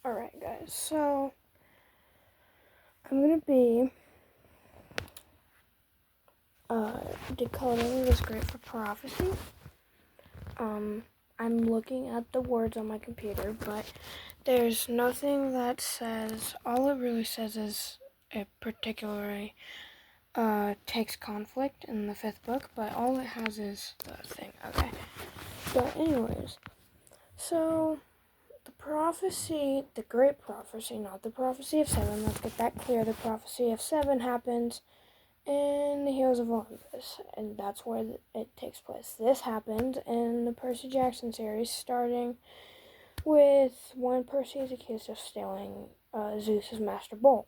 Alright, guys, so I'm going to be decoding this Great for Prophecy. I'm looking at the words on my computer, but there's nothing that says, all it really says is it particularly takes conflict in the 5th book, but all it has is the thing, okay? But anyways, so the prophecy, the Great Prophecy, not the Prophecy of 7, let's get that clear. The Prophecy of 7 happens in the Heroes of Olympus, and that's where it takes place. This happened in the Percy Jackson series, starting with when Percy is accused of stealing Zeus's Master Bolt.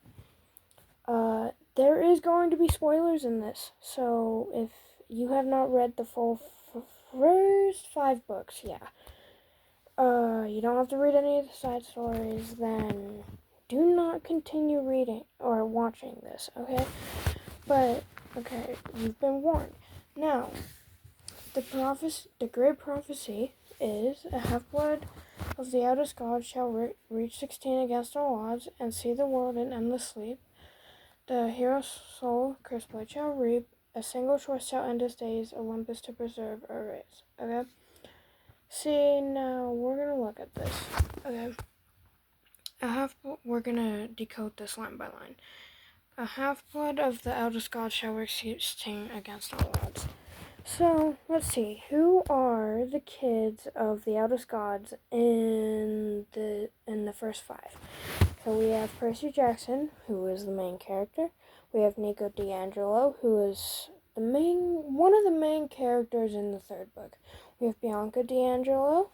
There is going to be spoilers in this, so if you have not read the full first 5 books, you don't have to read any of the side stories, then do not continue reading or watching this, okay? But, okay, you've been warned. Now, the Great Prophecy is a half-blood of the eldest god shall reach 16 against all odds and see the world in endless sleep. The hero's soul, cursed blood, shall reap. A single choice shall end his days, Olympus to preserve or raise. Okay? See, now we're going to look at this. Okay? We're going to decode this line by line. A half-blood of the eldest god shall receive 16 against all odds. So, let's see. Who are the kids of the eldest gods in the first 5? So we have Percy Jackson, who is the main character. We have Nico D'Angelo, who is one of the main characters in the 3rd book. We have Bianca D'Angelo.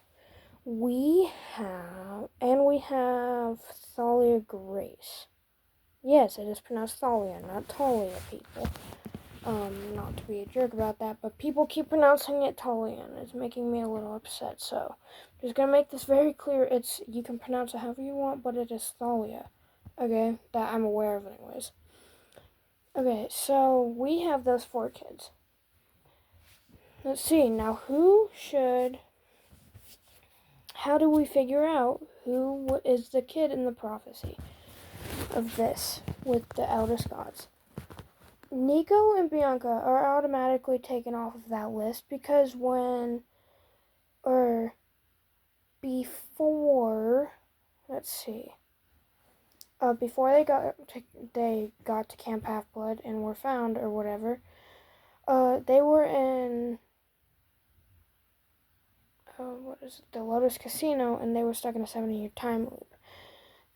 We have Thalia Grace. Yes, it is pronounced Thalia, not Talia, people. Not to be a jerk about that, but people keep pronouncing it Talia, and it's making me a little upset, so I'm just gonna make this very clear. You can pronounce it however you want, but it is Thalia. Okay? That I'm aware of anyways. Okay, so we have those 4 kids. Let's see, now how do we figure out who is the kid in the prophecy of this with the eldest gods? Nico and Bianca are automatically taken off of that list because before they got to Camp Half-Blood and were found or whatever, they were in the Lotus Casino, and they were stuck in a 70-year time loop.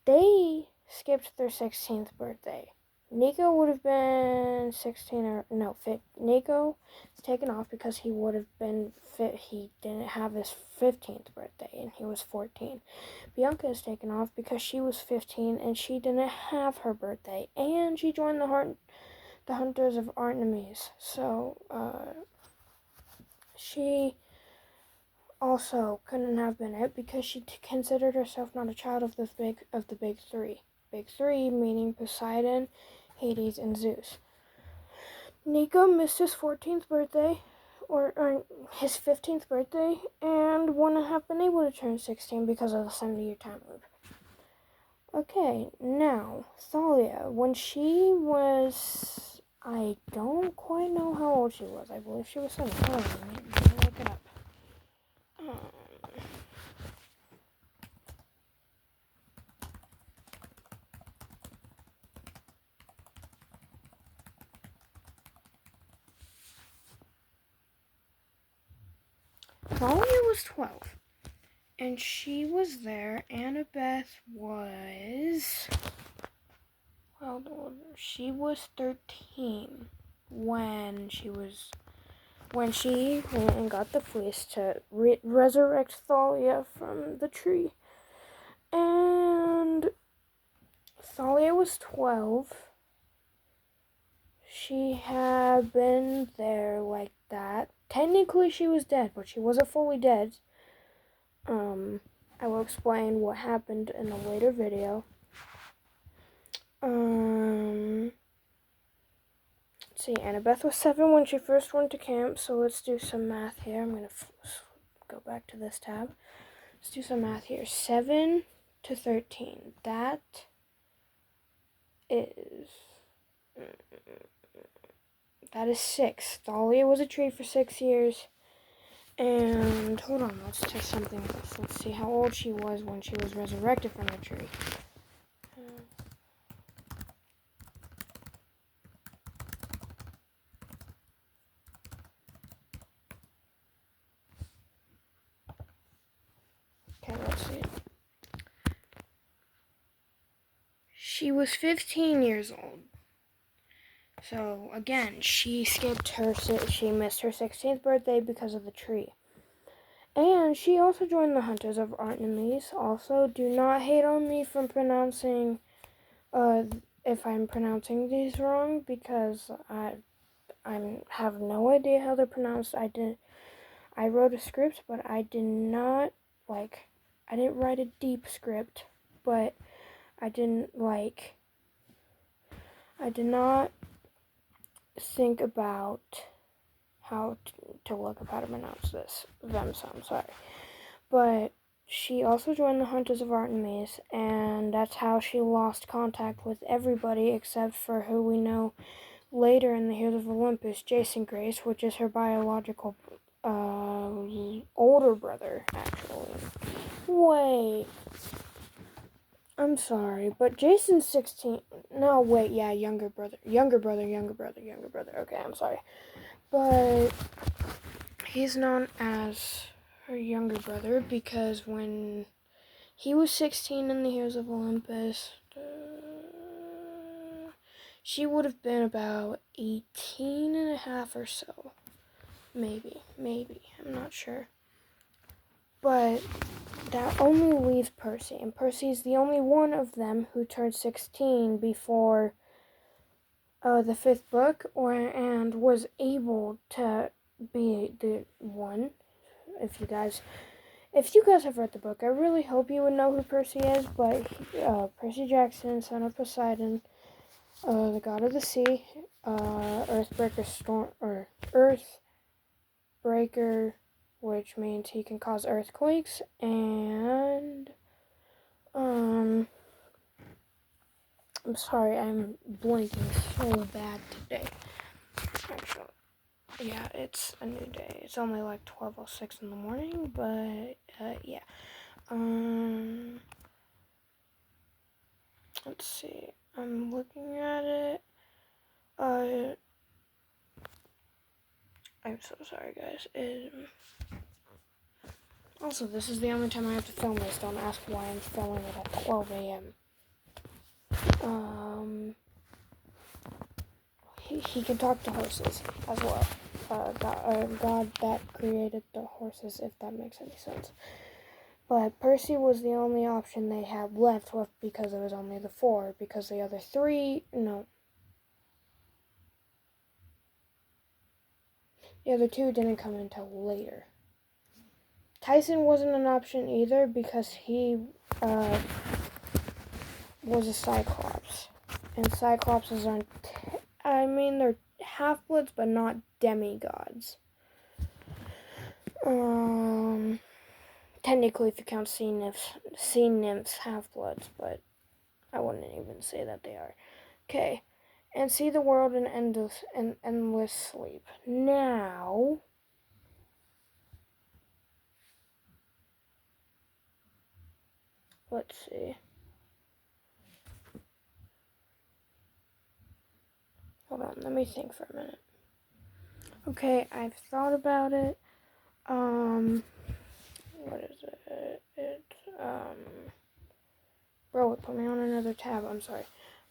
They skipped their 16th birthday. Nico would have been 16 Nico is taken off because he would have been he didn't have his 15th birthday and he was 14. Bianca is taken off because she was 15 and she didn't have her birthday, and she joined the Hunters of Artemis. So she also couldn't have been it because she considered herself not a child of the big 3. Big 3 meaning Poseidon, Hades, and Zeus. Nico missed his 14th birthday, or his 15th birthday, and wouldn't have been able to turn 16 because of the 70-year time loop. Okay, now, Thalia, when she was, I don't quite know how old she was. I believe she was 7. Hold on, let me look it up. Thalia was 12, and she was there. Annabeth was, she was 13 when she went and got the fleece to resurrect Thalia from the tree. And Thalia was 12. She had been there like that. Technically, she was dead, but she wasn't fully dead. I will explain what happened in a later video. Let's see, Annabeth was 7 when she first went to camp, so let's do some math here. I'm going to go back to this tab. Let's do some math here. 7 to 13. That is 6. Thalia was a tree for 6 years. And hold on, let's test something else. Let's see how old she was when she was resurrected from the tree. Okay, let's see. She was 15 years old. So again, she missed her 16th birthday because of the tree. And she also joined the Hunters of Artemis. Also, do not hate on me from pronouncing, if I'm pronouncing these wrong, because I have no idea how they're pronounced. I wrote a script, but I didn't write a deep script, but I did not think about how to look up how to pronounce this. So I'm sorry. But she also joined the Hunters of Artemis, and that's how she lost contact with everybody except for who we know later in the Heroes of Olympus, Jason Grace, which is her biological older brother, actually. Wait. I'm sorry, but Jason's 16. No, wait, yeah, younger brother. Okay, I'm sorry. But he's known as her younger brother because when he was 16 in the Heroes of Olympus, she would have been about 18 and a half or so. Maybe. I'm not sure. But that only leaves Percy, and Percy's the only one of them who turned 16 before the 5th book, and was able to be the one. If you guys have read the book, I really hope you would know who Percy is. But Percy Jackson, son of Poseidon, the god of the sea, Earthbreaker, which means he can cause earthquakes, and I'm sorry, I'm blinking so bad today. Actually, yeah, it's a new day. It's only like 12:06 in the morning, but yeah. Let's see. I'm looking at it. I'm so sorry, guys. Also, this is the only time I have to film this. Don't ask why I'm filming it at 12 a.m. He can talk to horses as well. God that created the horses, if that makes any sense. But Percy was the only option they had left with because it was only the 4. Because the other 3, no. The other 2 didn't come until later. Tyson wasn't an option either because he was a Cyclops. And Cyclopses aren't, they're half-bloods, but not demigods. Technically, if you count sea nymphs half-bloods, but I wouldn't even say that they are. Okay, and see the world in endless sleep. Now, let's see. Hold on, let me think for a minute. Okay, I've thought about it. What is it? Bro, it put me on another tab. I'm sorry.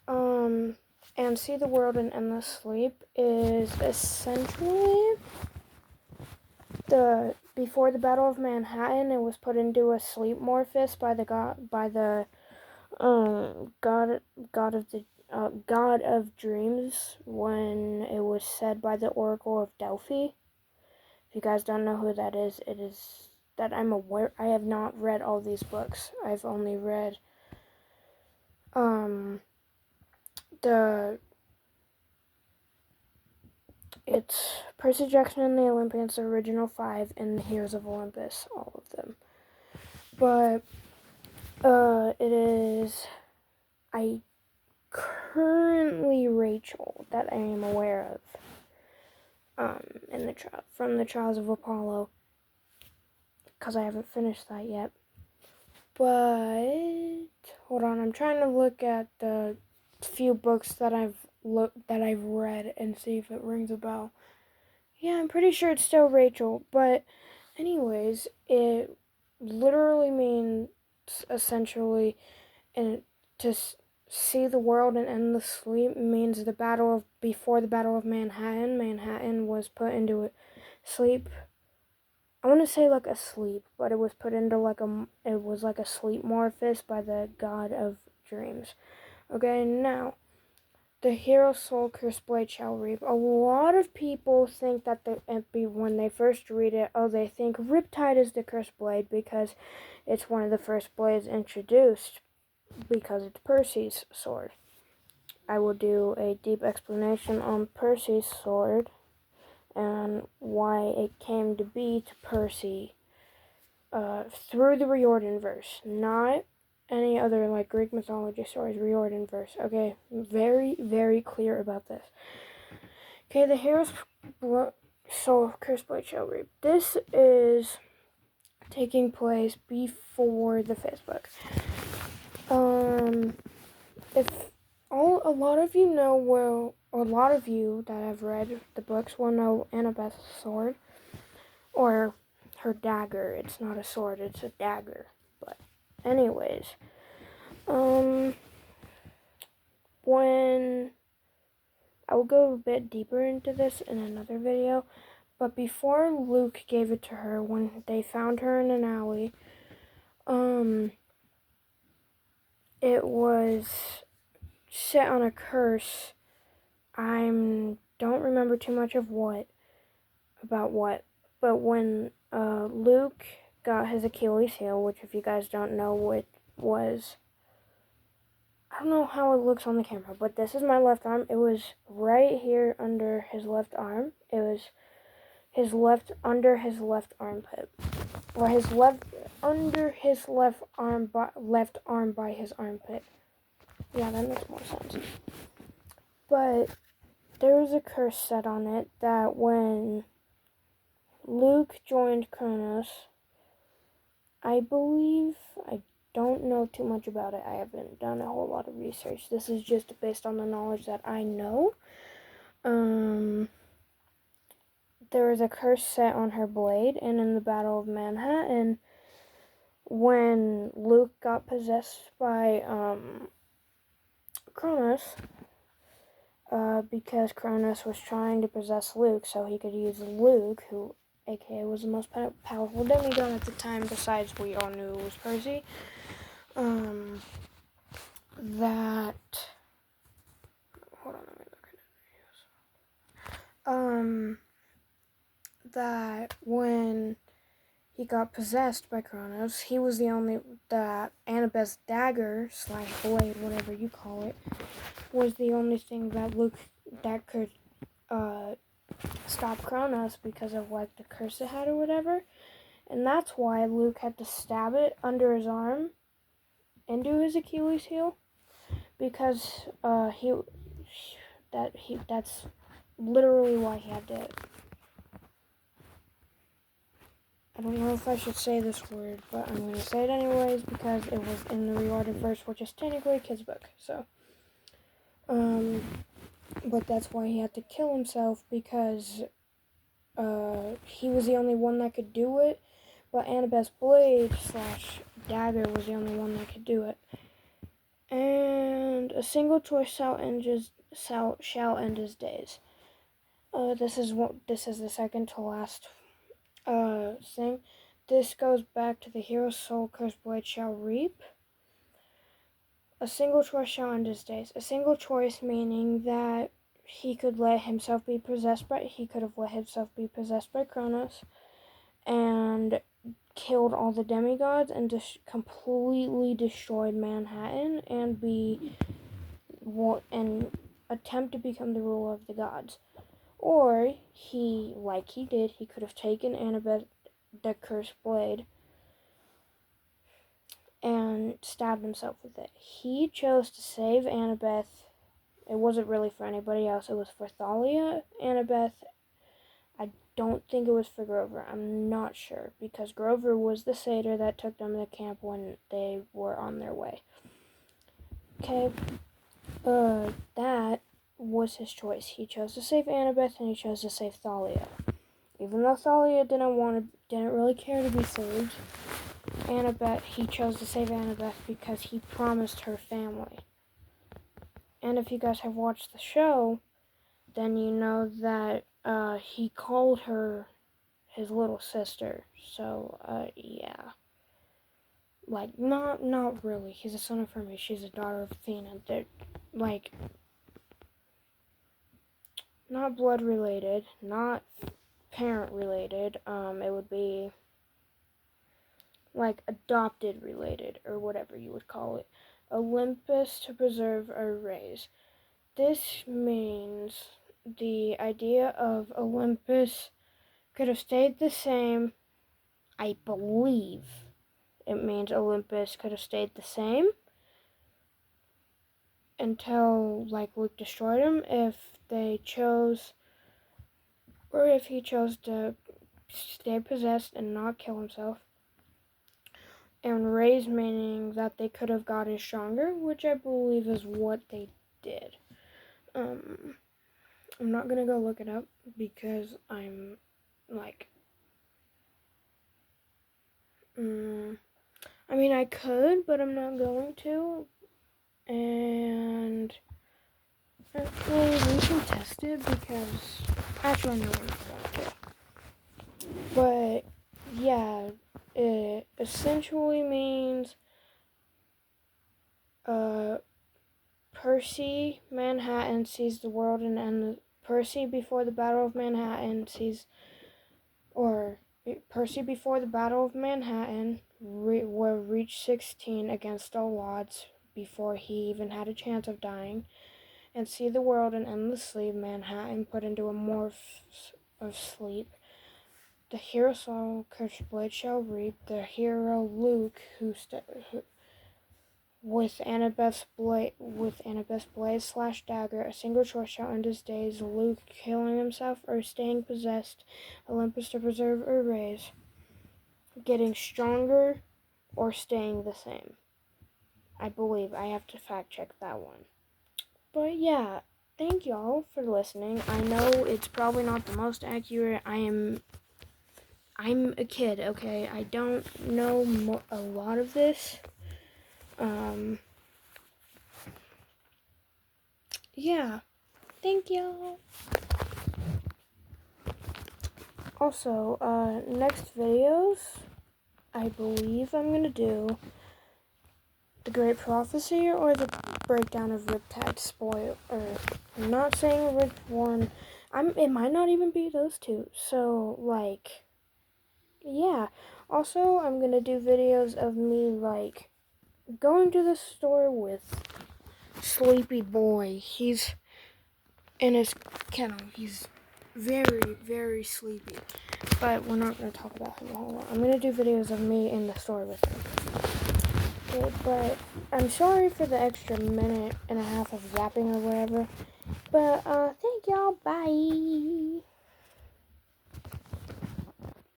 And see the world in endless sleep is essentially before the Battle of Manhattan. It was put into a sleepmorphus by the god of dreams when it was said by the Oracle of Delphi. If you guys don't know who that is, it is that I'm aware. I have not read all these books. I've only read it's Percy Jackson and the Olympians, the original 5, and the Heroes of Olympus, all of them. But it is currently Rachel that I am aware of. In the from the Trials of Apollo, because I haven't finished that yet. But hold on, I'm trying to look at the few books that I've read and see if it rings a bell. Yeah, I'm pretty sure it's still Rachel, but anyways, it literally means essentially, and to see the world and end the sleep means before the Battle of Manhattan. Manhattan was put into a sleep. I want to say like a sleep, but it was put into it was like a sleep morphous by the god of dreams. Okay, now the hero's soul cursed blade shall reap. A lot of people think that when they first read it, they think Riptide is the cursed blade because it's one of the first blades introduced, because it's Percy's sword. I will do a deep explanation on Percy's sword and why it came to be to Percy through the Riordan verse, not any other like Greek mythology stories. Riordan verse. Okay, very, very clear about this. Okay, the hero's soul cursed blade shall reap. This is taking place before the fifth book. If a lot of you know, a lot of you that have read the books will know Annabeth's sword, or her dagger. It's not a sword, it's a dagger. But anyways, when I will go a bit deeper into this in another video, but before Luke gave it to her, when they found her in an alley, it was set on a curse. I don't remember too much of about what, but when Luke got his Achilles heel, which if you guys don't know what was, I don't know how it looks on the camera, but this is my left arm. It was right here under his left arm. It was under his left armpit, or under his left arm by his armpit. Yeah, that makes more sense. But there was a curse set on it that when Luke joined Kronos, I don't know too much about it. I haven't done a whole lot of research. This is just based on the knowledge that I know. There was a curse set on her blade, and in the Battle of Manhattan, when Luke got possessed by Kronos, because Kronos was trying to possess Luke so he could use Luke, who aka was the most powerful demigod at the time, besides we all knew it was Percy, that, hold on, let me look at it. That when he got possessed by Kronos, he was that Annabeth's dagger / blade, whatever you call it, was the only thing that could stop Kronos because of like the curse it had or whatever. And that's why Luke had to stab it under his arm into his Achilles heel, because that's literally why he had to. I don't know if I should say this word, but I'm going to say it anyways because it was in the Riordan verse, which is technically a kid's book. So, but that's why he had to kill himself, because he was the only one that could do it, but Annabeth's blade / dagger was the only one that could do it. And a single choice shall end his days. This is the second to last thing. This goes back to the hero's soul cursed blade shall reap. A single choice shall end his days. A single choice meaning that he could have let himself be possessed by Kronos and killed all the demigods and completely destroyed Manhattan and attempt to become the ruler of the gods. Or he could have taken Annabeth, the cursed blade, and stabbed himself with it. He chose to save Annabeth. It wasn't really for anybody else. It was for Thalia, Annabeth. I don't think it was for Grover. I'm not sure, because Grover was the satyr that took them to camp when they were on their way. Okay, that was his choice. He chose to save Annabeth, and he chose to save Thalia. Even though Thalia didn't really care to be saved, he chose to save Annabeth because he promised her family. And if you guys have watched the show, then you know that he called her his little sister. So, yeah. Like, not really. He's a son of Hermes. She's a daughter of Athena. They're, like, not blood related, not parent related. It would be, like, adopted related, or whatever you would call it. Olympus to preserve or raise. This means the idea of Olympus could have stayed the same. I believe it means Olympus could have stayed the same until, like, Luke destroyed him if they chose, or if he chose to stay possessed and not kill himself. And raise meaning that they could have gotten stronger, which I believe is what they did. I'm not gonna go look it up because I'm like, I mean, I could, but I'm not going to. And actually, we can test it because actually, no, we're not going to. But yeah, it essentially means Percy Manhattan sees the world and Percy before the Battle of Manhattan sees, or Percy before the Battle of Manhattan reached 16 against all odds before he even had a chance of dying, and see the world and endless sleep. Manhattan put into a morph of sleep. The hero saw cursed blade shall reap. The hero Luke, who with Annabeth's blade / dagger, a single choice shall end his days. Luke killing himself or staying possessed. Olympus to preserve or raise. Getting stronger or staying the same. I believe. I have to fact check that one. But yeah, thank y'all for listening. I know it's probably not the most accurate. I'm a kid, okay? I don't know a lot of this. Yeah, thank y'all. Also, next videos, I believe I'm gonna do the Great Prophecy or the breakdown of Riptide. Spoiler. I'm not saying which one. It might not even be those two. So, like, yeah. Also, I'm gonna do videos of me, like, going to the store with Sleepy Boy. He's in his kennel. He's very, very sleepy. But we're not going to talk about him a whole lot. I'm going to do videos of me in the store with him. Okay, but I'm sorry for the extra minute and a half of yapping or whatever. But, thank y'all. Bye.